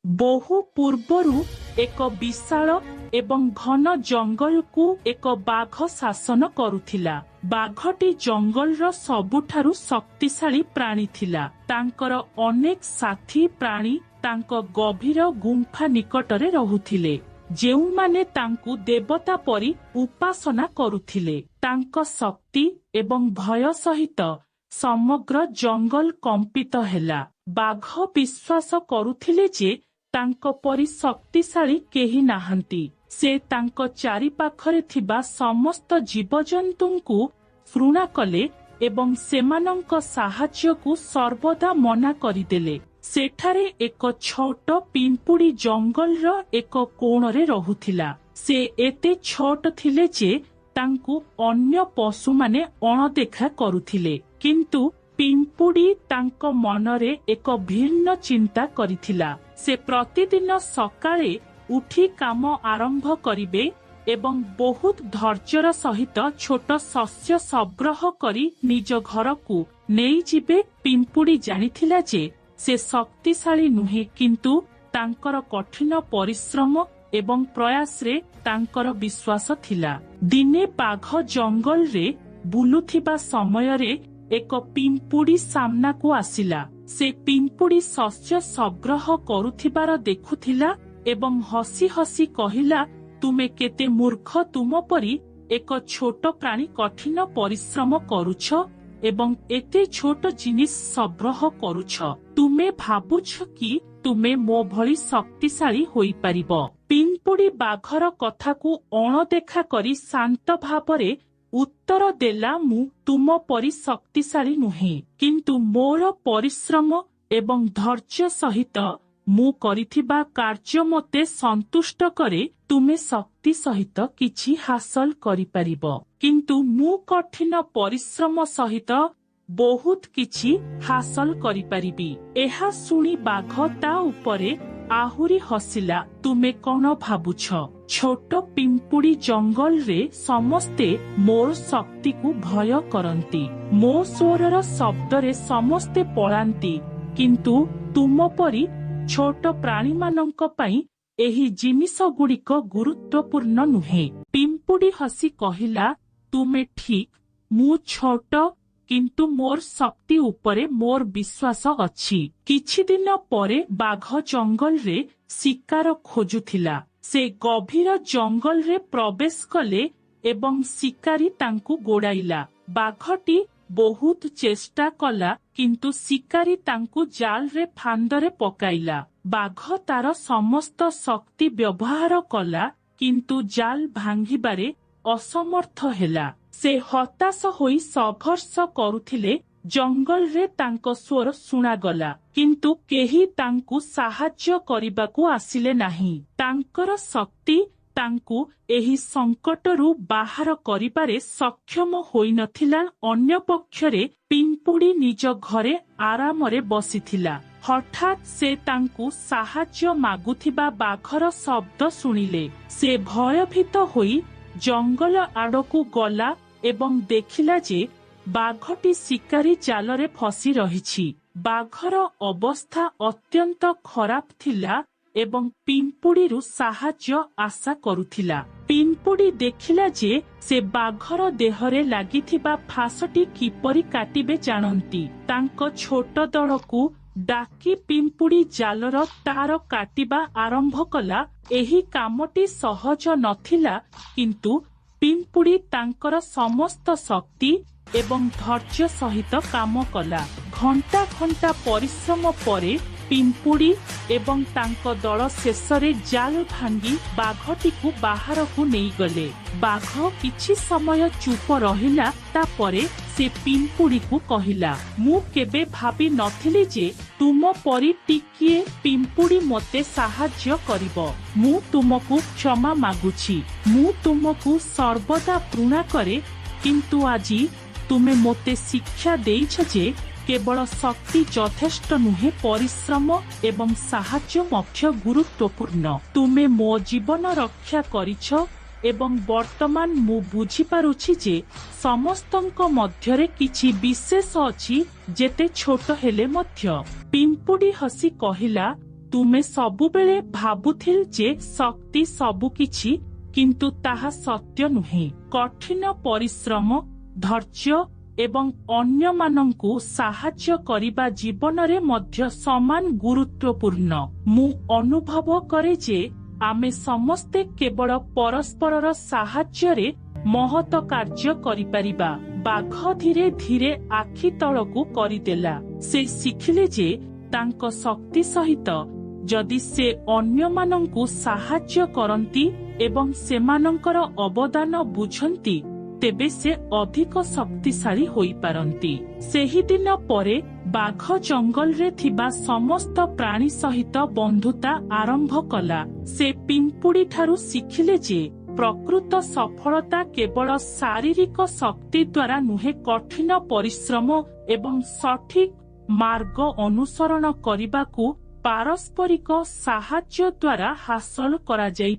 ବହୁ ପୂର୍ବରୁ ଏକ ବିଶାଳ ଏବଂ ଘନ ଜଙ୍ଗଲକୁ ଏକ ବାଘ ଶାସନ କରୁଥିଲା। ବାଘଟି ଜଙ୍ଗଲର ସବୁଠାରୁ ଶକ୍ତିଶାଳୀ ପ୍ରାଣୀ ଥିଲା। ତାଙ୍କର ଅନେକ ସାଥୀ ପ୍ରାଣୀ ତାଙ୍କ ଗଭୀର ଗୁମ୍ଫା ନିକଟରେ ରହୁଥିଲେ, ଯେଉଁମାନେ ତାଙ୍କୁ ଦେବତା ପରି ଉପାସନା କରୁଥିଲେ। ତାଙ୍କ ଶକ୍ତି ଏବଂ ଭୟ ସହିତ ସମଗ୍ର ଜଙ୍ଗଲ କମ୍ପିତ ହେଲା। ବାଘ ବିଶ୍ୱାସ କରୁଥିଲେ ଯେ ତାଙ୍କ ପରି ଶକ୍ତିଶାଳୀ କେହି ନାହାନ୍ତି। ସେ ତାଙ୍କ ଚାରିପାଖରେ ଥିବା ସମସ୍ତ ଜୀବଜନ୍ତୁଙ୍କୁ ଘୃଣା କଲେ ଏବଂ ସେମାନଙ୍କ ସାହାଯ୍ୟକୁ ସର୍ବଦା ମନା କରିଦେଲେ। ସେଠାରେ ଏକ ଛୋଟ ପିମ୍ପୁଡ଼ି ଜଙ୍ଗଲର ଏକ କୋଣରେ ରହୁଥିଲା। ସେ ଏତେ ଛୋଟ ଥିଲେ ଯେ ତାଙ୍କୁ ଅନ୍ୟ ପଶୁମାନେ ଅଣଦେଖା କରୁଥିଲେ। କିନ୍ତୁ ପିମ୍ପୁଡ଼ି ତାଙ୍କ ମନରେ ଏକ ଭିନ୍ନ ଚିନ୍ତା କରିଥିଲା। ସେ ପ୍ରତିଦିନ ସକାଳେ ଉଠି କାମ ଆରମ୍ଭ କରିବେ ଏବଂ ବହୁତ ଧୈର୍ଯ୍ୟର ସହିତ ଛୋଟ ଶସ୍ୟ ସଂଗ୍ରହ କରି ନିଜ ଘରକୁ ନେଇଯିବେ। ପିମ୍ପୁଡ଼ି ଜାଣିଥିଲା ଯେ ସେ ଶକ୍ତିଶାଳୀ ନୁହେଁ, କିନ୍ତୁ ତାଙ୍କର କଠିନ ପରିଶ୍ରମ ଏବଂ ପ୍ରୟାସରେ ତାଙ୍କର ବିଶ୍ୱାସ ଥିଲା। ଦିନେ ବାଘ ଜଙ୍ଗଲରେ ବୁଲୁଥିବା ସମୟରେ ଏକ ପିମ୍ପୁଡ଼ି ସାମ୍ନାକୁ ଆସିଲା। ସେ ପିମ୍ପୁଡ଼ି ଶସ୍ୟ ସଂଗ୍ରହ କରୁଥିବାର ଦେଖୁଥିଲା ଏବଂ ହସି ହସି କହିଲା, ତୁମେ କେତେ ମୂର୍ଖ! ତୁମ ପରି ଏକ ଛୋଟ ପ୍ରାଣୀ କଠିନ ପରିଶ୍ରମ କରୁଛ ଏବଂ ଏତେ ଛୋଟ ଜିନିଷ ସଂଗ୍ରହ କରୁଛ। ତୁମେ ଭାବୁଛ କି ତୁମେ ମୋ ଭଳି ଶକ୍ତିଶାଳୀ ହୋଇପାରିବ? ପିମ୍ପୁଡ଼ି ବାଘର କଥାକୁ ଅଣଦେଖା କରି ଶାନ୍ତ ଭାବରେ ଉତ୍ତର ଦେଲା, ମୁଁ ତୁମ ପରି ଶକ୍ତିଶାଳୀ ନୁହେଁ, କିନ୍ତୁ ମୋର ପରିଶ୍ରମ ଏବଂ ଧୈର୍ଯ୍ୟ ସହିତ ମୁଁ କରିଥିବା କାର୍ଯ୍ୟ ମୋତେ ସନ୍ତୁଷ୍ଟ କରେ। ତୁମେ ଶକ୍ତି ସହିତ କିଛି ହାସଲ କରିପାରିବ, କିନ୍ତୁ ମୁଁ କଠିନ ପରିଶ୍ରମ ସହିତ ବହୁତ କିଛି ହାସଲ କରିପାରିବି। ଏହା ଶୁଣି ବାଘ ତା ଉପରେ ଆହୁରି ହସିଲା। ତୁମେ କଣ ଭାବୁଛ? ଛୋଟ ପିମ୍ପୁଡ଼ି ଜଙ୍ଗଲରେ ସମସ୍ତେ ମୋର ଶକ୍ତିକୁ ଭୟ କରନ୍ତି। ମୋ ସ୍ୱରର ଶବ୍ଦରେ ସମସ୍ତେ ପଳାନ୍ତି, କିନ୍ତୁ ତୁମ ପରି ଛୋଟ ପ୍ରାଣୀମାନଙ୍କ ପାଇଁ ଏହି ଜିନିଷଗୁଡ଼ିକ ଗୁରୁତ୍ୱପୂର୍ଣ୍ଣ ନୁହେଁ। ପିମ୍ପୁଡ଼ି ହସି କହିଲା, ତୁମେ ଠିକ୍। ମୁଁ ଛୋଟ, କିନ୍ତୁ ମୋର ଶକ୍ତି ଉପରେ ମୋର ବିଶ୍ୱାସ ଅଛି। କିଛି ଦିନ ପରେ ବାଘ ଜଙ୍ଗଲରେ ଶିକାର ଖୋଜୁଥିଲା। ସେ ଗଭୀର ଜଙ୍ଗଲରେ ପ୍ରବେଶ କଲେ ଏବଂ ଶିକାରୀ ତାଙ୍କୁ ଗୋଡ଼ାଇଲା। ବାଘଟି ବହୁତ ଚେଷ୍ଟା କଲା, କିନ୍ତୁ ଶିକାରୀ ତାଙ୍କୁ ଜାଲରେ ଫାନ୍ଦରେ ପକାଇଲା। ବାଘ ତାର ସମସ୍ତ ଶକ୍ତି ବ୍ୟବହାର କଲା, କିନ୍ତୁ ଜାଲ ଭାଙ୍ଗିବାରେ ଅସମର୍ଥ ହେଲା। ସେ ହତାଶ ହୋଇ ସଂଘର୍ଷ କରୁଥିଲେ। ଜଙ୍ଗଲରେ ତାଙ୍କ ସ୍ୱର ଶୁଣାଗଲା, କିନ୍ତୁ କେହି ତାଙ୍କୁ ସାହାଯ୍ୟ କରିବାକୁ ଆସିଲେ ନାହିଁ। ତାଙ୍କର ଶକ୍ତି ତାଙ୍କୁ ଏହି ସଙ୍କଟରୁ ବାହାର କରିବାରେ ସକ୍ଷମ ହୋଇନଥିଲା। ଅନ୍ୟପକ୍ଷରେ ପିମ୍ପୁଡ଼ି ନିଜ ଘରେ ଆରାମରେ ବସିଥିଲା। ହଠାତ୍ ସେ ତାଙ୍କୁ ସାହାଯ୍ୟ ମାଗୁଥିବା ବାଘର ଶବ୍ଦ ଶୁଣିଲେ। ସେ ଭୟଭୀତ ହୋଇ ଜଙ୍ଗଲ ଆଡ଼କୁ ଗଲା ଏବଂ ଦେଖିଲା ଯେ ବାଘଟି ଶିକାରୀ ଜାଲରେ ଫସି ରହିଛି। ବାଘର ଅବସ୍ଥା ଅତ୍ୟନ୍ତ ଖରାପ ଥିଲା ଏବଂ ପିମ୍ପୁଡ଼ିରୁ ସାହାଯ୍ୟ ଆଶା କରୁଥିଲା। ପିମ୍ପୁଡ଼ି ଦେଖିଲା ଯେ ସେ ବାଘର ଦେହରେ ଲାଗିଥିବା ଫାଶଟି କିପରି କାଟିବେ ଜାଣନ୍ତି। ତାଙ୍କ ଛୋଟ ଦଳକୁ ଡାକି ପିମ୍ପୁଡ଼ି ଜାଲର ତାର କାଟିବା ଆରମ୍ଭ କଲା। ଏହି କାମଟି ସହଜ ନଥିଲା, କିନ୍ତୁ ପିମ୍ପୁଡ଼ି ତାଙ୍କର ସମସ୍ତ ଶକ୍ତି ଏବଂ ଧୈର୍ଯ୍ୟ ସହିତ କାମ କଲା। ଘଣ୍ଟା ଘଣ୍ଟା ପରିଶ୍ରମ ପରେ ପିମ୍ପୁଡ଼ି ଏବଂ ତାଙ୍କ ଦଳ ଶେଷରେ ଜାଲ ଭାଙ୍ଗି ବାଘଟିକୁ ବାହାରକୁ ନେଇଗଲେ। ବାଘ କିଛି ସମୟ ଚୁପ ରହିଲା। ତାପରେ ସେ ପିମ୍ପୁଡ଼ିକୁ କହିଲା, ମୁଁ କେବେ ଭାବି ନଥିଲି ଯେ ତୁମ ପରି ଟିକିଏ ପିମ୍ପୁଡ଼ି ମୋତେ ସାହାଯ୍ୟ କରିବ। ମୁଁ ତୁମକୁ କ୍ଷମା ମାଗୁଛି। ମୁଁ ତୁମକୁ ସର୍ବଦା ଘୃଣା କରେ, କିନ୍ତୁ ଆଜି ତୁମେ ମୋତେ ଶିକ୍ଷା ଦେଇଛ ଯେ କେବଳ ଶକ୍ତି ଯଥେଷ୍ଟ ନୁହେଁ, ପରିଶ୍ରମ ଏବଂ ସାହାଯ୍ୟ ମଧ୍ୟ ଗୁରୁତ୍ୱପୂର୍ଣ୍ଣ। ତୁମେ ମୋ ଜୀବନ ରକ୍ଷା କରିଛ ଏବଂ ବର୍ତ୍ତମାନ ମୁଁ ବୁଝିପାରୁଛି ଯେ ସମସ୍ତଙ୍କ ମଧ୍ୟରେ କିଛି ବିଶେଷ ଅଛି, ଯେତେ ଛୋଟ ହେଲେ ମଧ୍ୟ। ପିମ୍ପୁଡ଼ି ହସି କହିଲା, ତୁମେ ସବୁବେଳେ ଭାବୁଥିଲ ଯେ ଶକ୍ତି ସବୁକିଛି, କିନ୍ତୁ ତାହା ସତ୍ୟ ନୁହେଁ। କଠିନ ପରିଶ୍ରମ, ଧୈର୍ଯ୍ୟ ଏବଂ ଅନ୍ୟମାନଙ୍କୁ ସାହାଯ୍ୟ କରିବା ଜୀବନରେ ମଧ୍ୟ ସମାନ ଗୁରୁତ୍ୱପୂର୍ଣ୍ଣ। ମୁଁ ଅନୁଭବ କରେ ଯେ ଆମେ ସମସ୍ତେ କେବଳ ପରସ୍ପରର ସାହାଯ୍ୟରେ ମହତ କାର୍ଯ୍ୟ କରିପାରିବା। ବାଘ ଧୀରେ ଧୀରେ ଆଖି ତଳକୁ କରିଦେଲା। ସେ ଶିଖିଲେ ଯେ ତାଙ୍କ ଶକ୍ତି ସହିତ ଯଦି ସେ ଅନ୍ୟମାନଙ୍କୁ ସାହାଯ୍ୟ କରନ୍ତି ଏବଂ ସେମାନଙ୍କର ଅବଦାନ ବୁଝନ୍ତି, ତେବେ ସେ ଅଧିକ ଶକ୍ତିଶାଳୀ ହୋଇପାରନ୍ତି। ସେହିଦିନ ପରେ ବାଘ ଜଙ୍ଗଲରେ ଥିବା ସମସ୍ତ ପ୍ରାଣୀ ସହିତ ବନ୍ଧୁତା ଆରମ୍ଭ କଲା। ସେ ପିମ୍ପୁଡ଼ି ଠାରୁ ଶିଖିଲେ ଯେ ପ୍ରକୃତ ସଫଳତା କେବଳ ଶାରୀରିକ ଶକ୍ତି ଦ୍ୱାରା ନୁହେଁ, କଠିନ ପରିଶ୍ରମ ଏବଂ ସଠିକ୍ ମାର୍ଗ ଅନୁସରଣ କରିବାକୁ ପାରସ୍ପରିକ ସାହାଯ୍ୟ ଦ୍ୱାରା ହାସଲ କରାଯାଇ